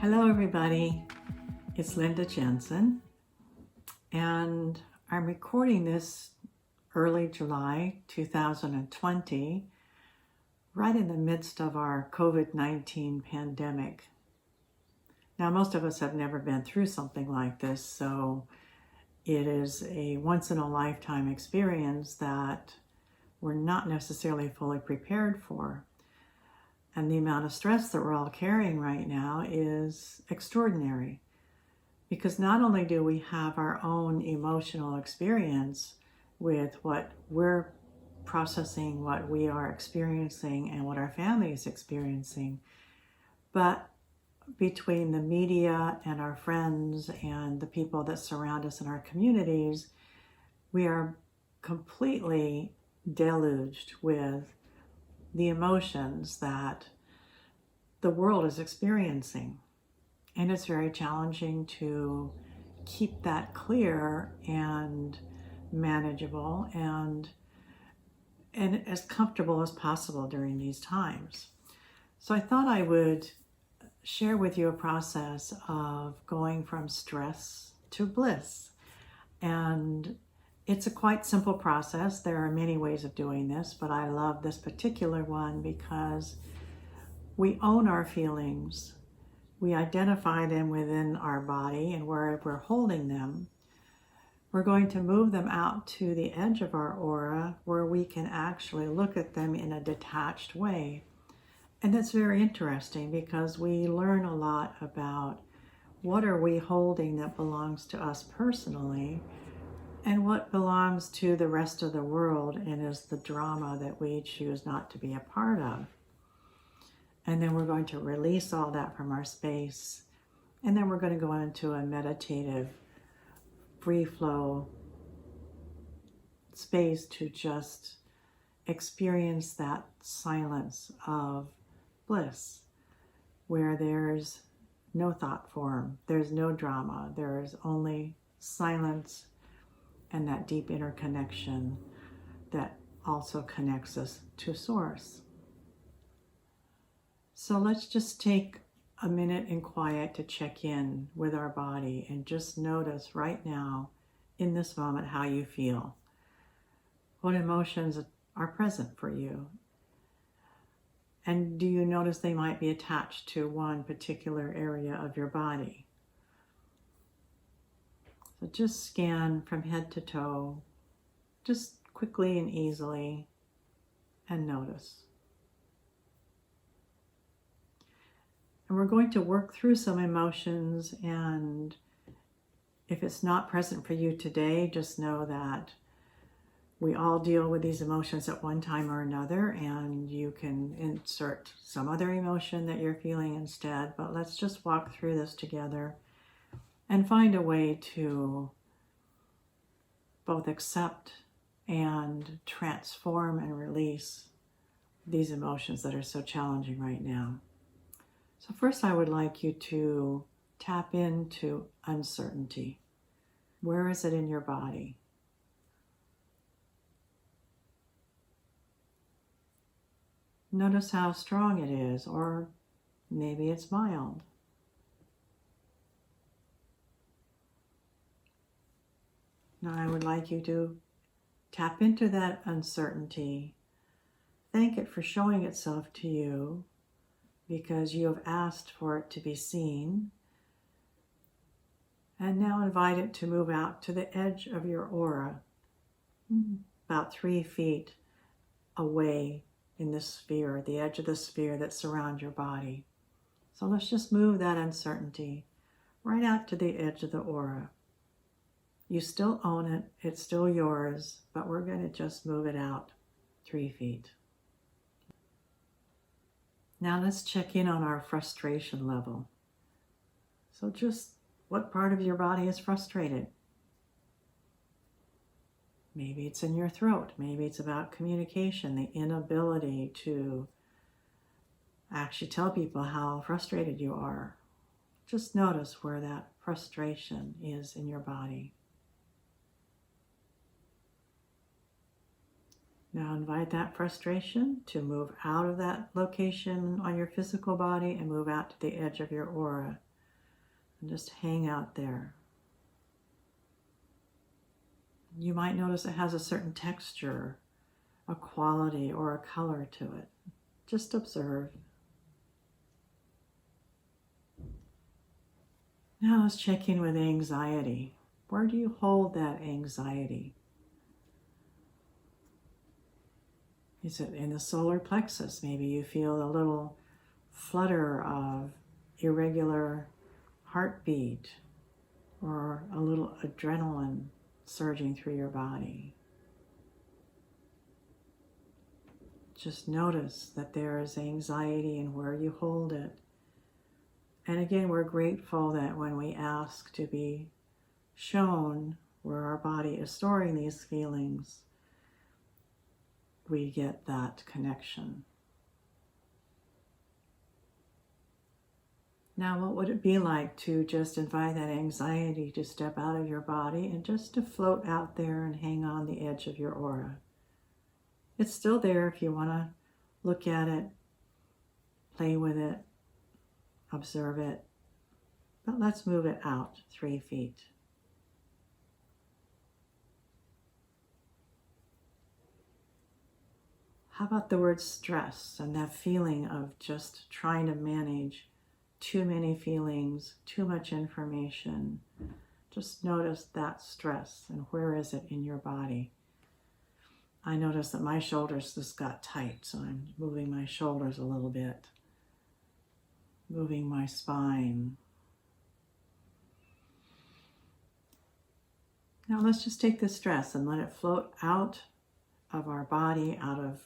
Hello everybody, it's Linda Jensen, and I'm recording this early July 2020, right in the midst of our COVID-19 pandemic. Now, most of us have never been through something like this, so it is a once-in-a-lifetime experience that we're not necessarily fully prepared for. And the amount of stress that we're all carrying right now is extraordinary, because not only do we have our own emotional experience with what we're processing, what we are experiencing, and what our family is experiencing, but between the media and our friends and the people that surround us in our communities, we are completely deluged with the emotions that the world is experiencing. And it's very challenging to keep that clear and manageable and as comfortable as possible during these times. So I thought I would share with you a process of going from stress to bliss. And it's a quite simple process. There are many ways of doing this, but I love this particular one because we own our feelings. We identify them within our body, and where we're holding them, we're going to move them out to the edge of our aura where we can actually look at them in a detached way. And that's very interesting because we learn a lot about what are we holding that belongs to us personally, and what belongs to the rest of the world and is the drama that we choose not to be a part of. And then we're going to release all that from our space. And then we're going to go into a meditative, free flow space to just experience that silence of bliss, where there's no thought form, there's no drama, there's only silence and that deep interconnection that also connects us to Source. So let's just take a minute in quiet to check in with our body and just notice right now, in this moment, how you feel. What emotions are present for you? And do you notice they might be attached to one particular area of your body? So just scan from head to toe, just quickly and easily, and notice. And we're going to work through some emotions, and if it's not present for you today, just know that we all deal with these emotions at one time or another, and you can insert some other emotion that you're feeling instead. But let's just walk through this together and find a way to both accept and transform and release these emotions that are so challenging right now. So first, I would like you to tap into uncertainty. Where is it in your body? Notice how strong it is, or maybe it's mild. Now I would like you to tap into that uncertainty. Thank it for showing itself to you because you have asked for it to be seen. And now invite it to move out to the edge of your aura, about 3 feet away in this sphere, the edge of the sphere that surrounds your body. So let's just move that uncertainty right out to the edge of the aura. You still own it, it's still yours, but we're going to just move it out 3 feet. Now let's check in on our frustration level. So just what part of your body is frustrated? Maybe it's in your throat. Maybe it's about communication, the inability to actually tell people how frustrated you are. Just notice where that frustration is in your body. Now invite that frustration to move out of that location on your physical body and move out to the edge of your aura. and just hang out there. You might notice it has a certain texture, a quality, or a color to it. Just observe. Now let's check in with anxiety. Where do you hold that anxiety? Is it in the solar plexus? Maybe you feel a little flutter of irregular heartbeat or a little adrenaline surging through your body. Just notice that there is anxiety and where you hold it. And again, we're grateful that when we ask to be shown where our body is storing these feelings, we get that connection. Now, what would it be like to just invite that anxiety to step out of your body and just to float out there and hang on the edge of your aura? It's still there if you want to look at it, play with it, observe it, but let's move it out 3 feet. How about the word stress and that feeling of just trying to manage too many feelings, too much information? Just notice that stress and where is it in your body? I noticed that my shoulders just got tight, so I'm moving my shoulders a little bit, moving my spine. Now let's just take the stress and let it float out of our body, out of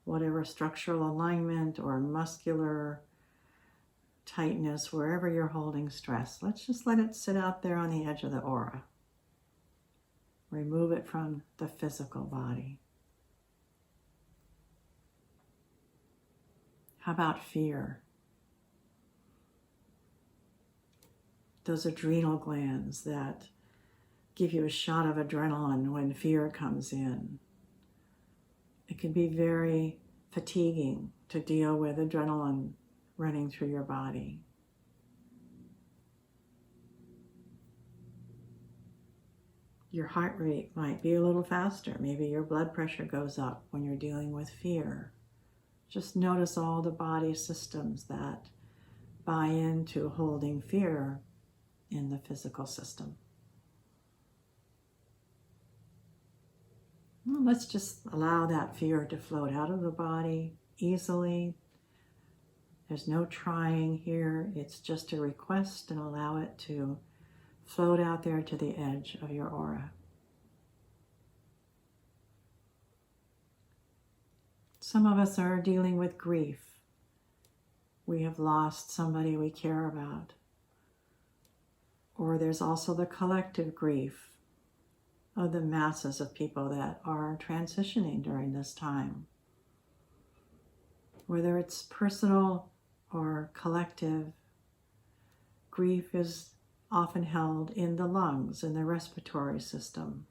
whatever structural alignment or muscular tightness, wherever you're holding stress. Let's just let it sit out there on the edge of the aura. Remove it from the physical body. How about fear? Those adrenal glands that give you a shot of adrenaline when fear comes in. It can be very fatiguing to deal with adrenaline running through your body. Your heart rate might be a little faster. Maybe your blood pressure goes up when you're dealing with fear. Just notice all the body systems that buy into holding fear in the physical system. Well, let's just allow that fear to float out of the body easily. There's no trying here. It's just a request, and allow it to float out there to the edge of your aura. Some of us are dealing with grief. We have lost somebody we care about. Or there's also the collective grief of the masses of people that are transitioning during this time. Whether it's personal or collective, grief is often held in the lungs, in the respiratory system.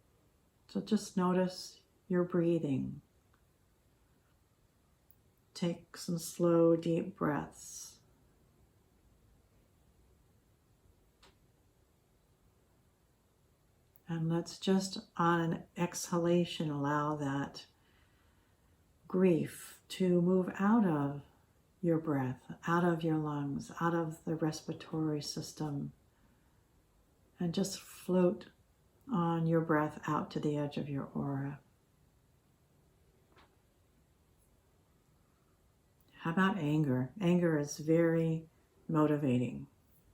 So just notice your breathing. Take some slow, deep breaths. And let's just, on an exhalation, allow that grief to move out of your breath, out of your lungs, out of the respiratory system, and just float on your breath out to the edge of your aura. How about anger? Anger is very motivating.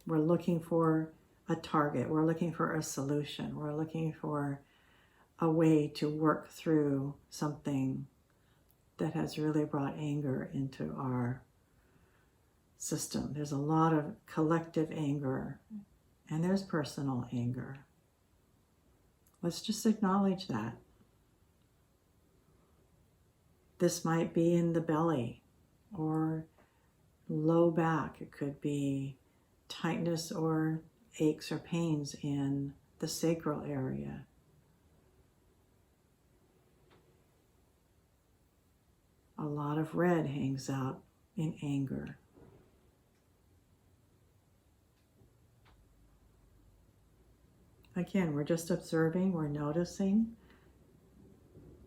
We're looking for a target. We're looking for a solution. We're looking for a way to work through something that has really brought anger into our system. There's a lot of collective anger, and there's personal anger. Let's just acknowledge that. This might be in the belly or low back. It could be tightness or aches or pains in the sacral area. A lot of red hangs out in anger. Again, we're just observing, we're noticing.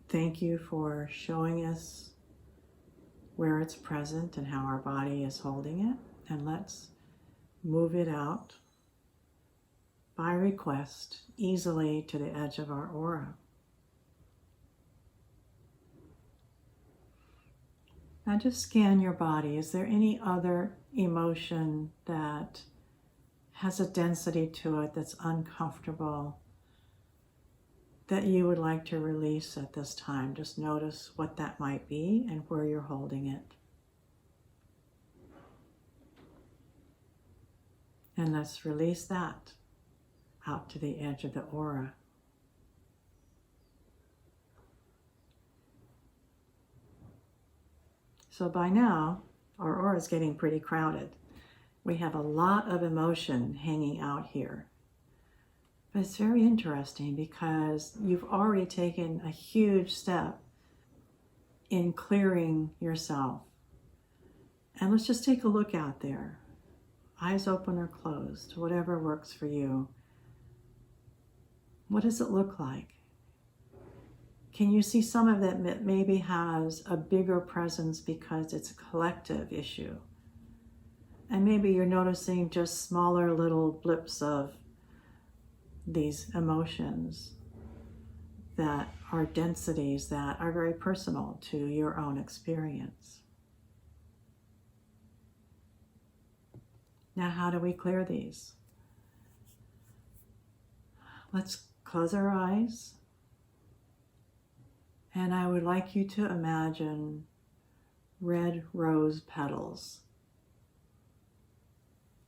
Thank you for showing us where it's present and how our body is holding it. And let's move it out by request easily to the edge of our aura. Now just scan your body. Is there any other emotion that has a density to it that's uncomfortable that you would like to release at this time? Just notice what that might be and where you're holding it. And let's release that out to the edge of the aura. So by now, our aura is getting pretty crowded. We have a lot of emotion hanging out here. But it's very interesting because you've already taken a huge step in clearing yourself. And let's just take a look out there. Eyes open or closed, whatever works for you. What does it look like? Can you see some of it that maybe has a bigger presence because it's a collective issue? And maybe you're noticing just smaller little blips of these emotions that are densities that are very personal to your own experience. Now, how do we clear these? Let's close our eyes. And I would like you to imagine red rose petals.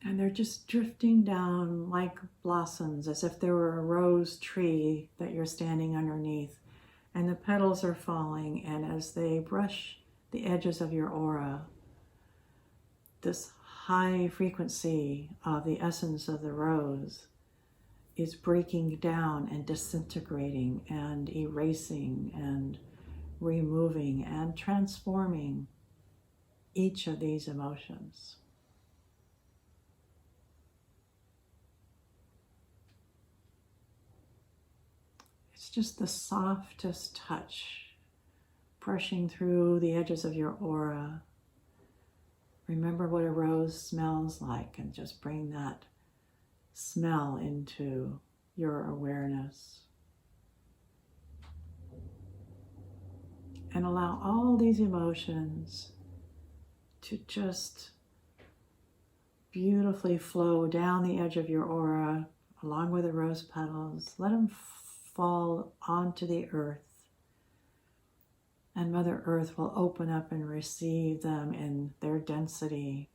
And they're just drifting down like blossoms, as if there were a rose tree that you're standing underneath. And the petals are falling, and as they brush the edges of your aura, this high frequency of the essence of the rose is breaking down and disintegrating and erasing and removing and transforming each of these emotions. It's just the softest touch, brushing through the edges of your aura. Remember what a rose smells like and just bring that smell into your awareness. And allow all these emotions to just beautifully flow down the edge of your aura along with the rose petals. Let them fall onto the earth. And Mother Earth will open up and receive them in their density.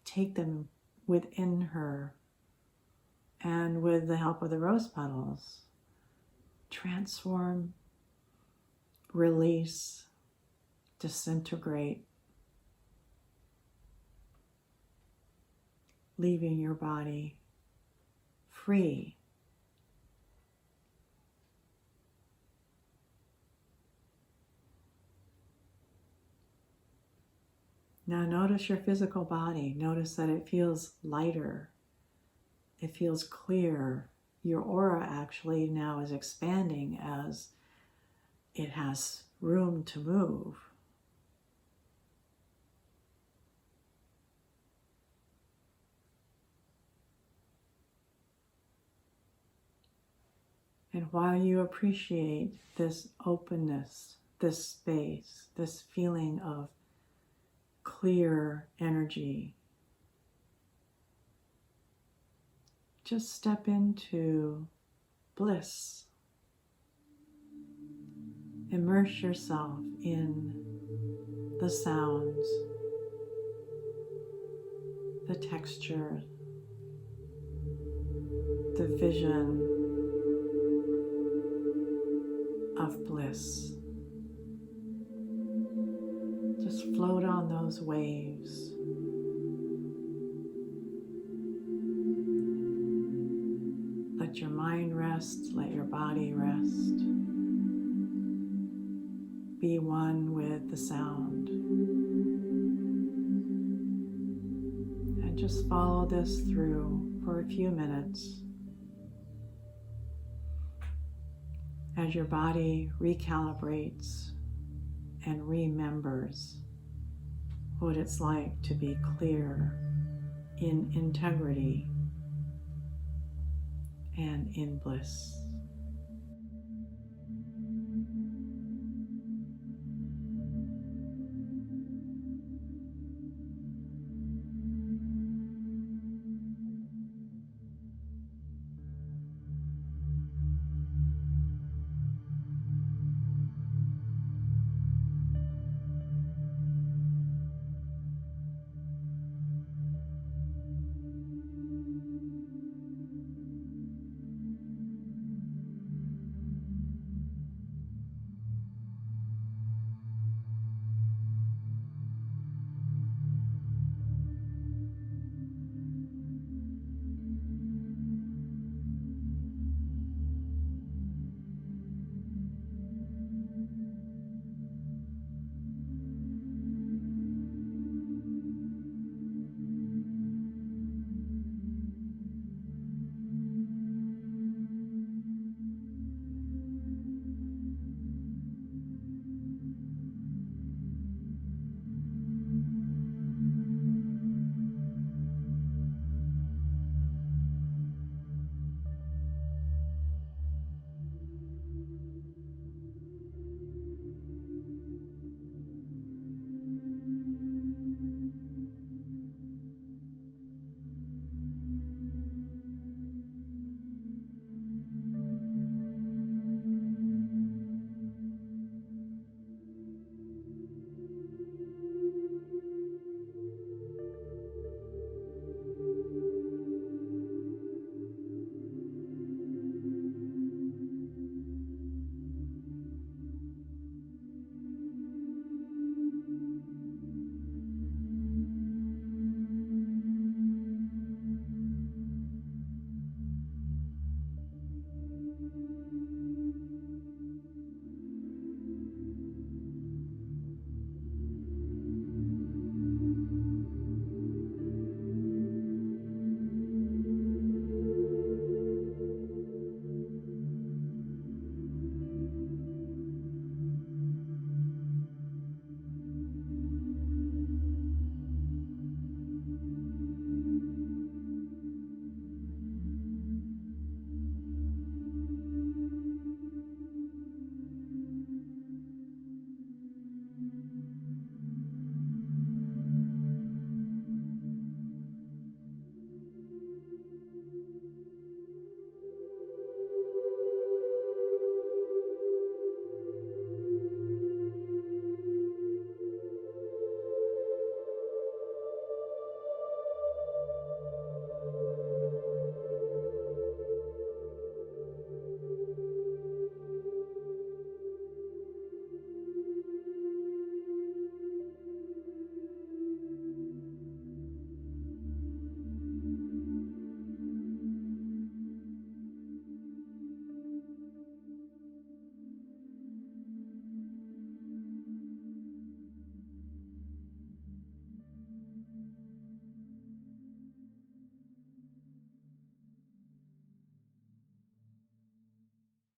Take them within her. And with the help of the rose petals, transform, release, disintegrate, leaving your body free. Now notice your physical body. Notice that it feels lighter. It feels clear. Your aura actually now is expanding as it has room to move. And while you appreciate this openness, this space, this feeling of clear energy, just step into bliss. Immerse yourself in the sounds, the texture, the vision of bliss. Just float on those waves. Let your mind rest, let your body rest. Be one with the sound. And just follow this through for a few minutes. as your body recalibrates and remembers what it's like to be clear in integrity and in bliss.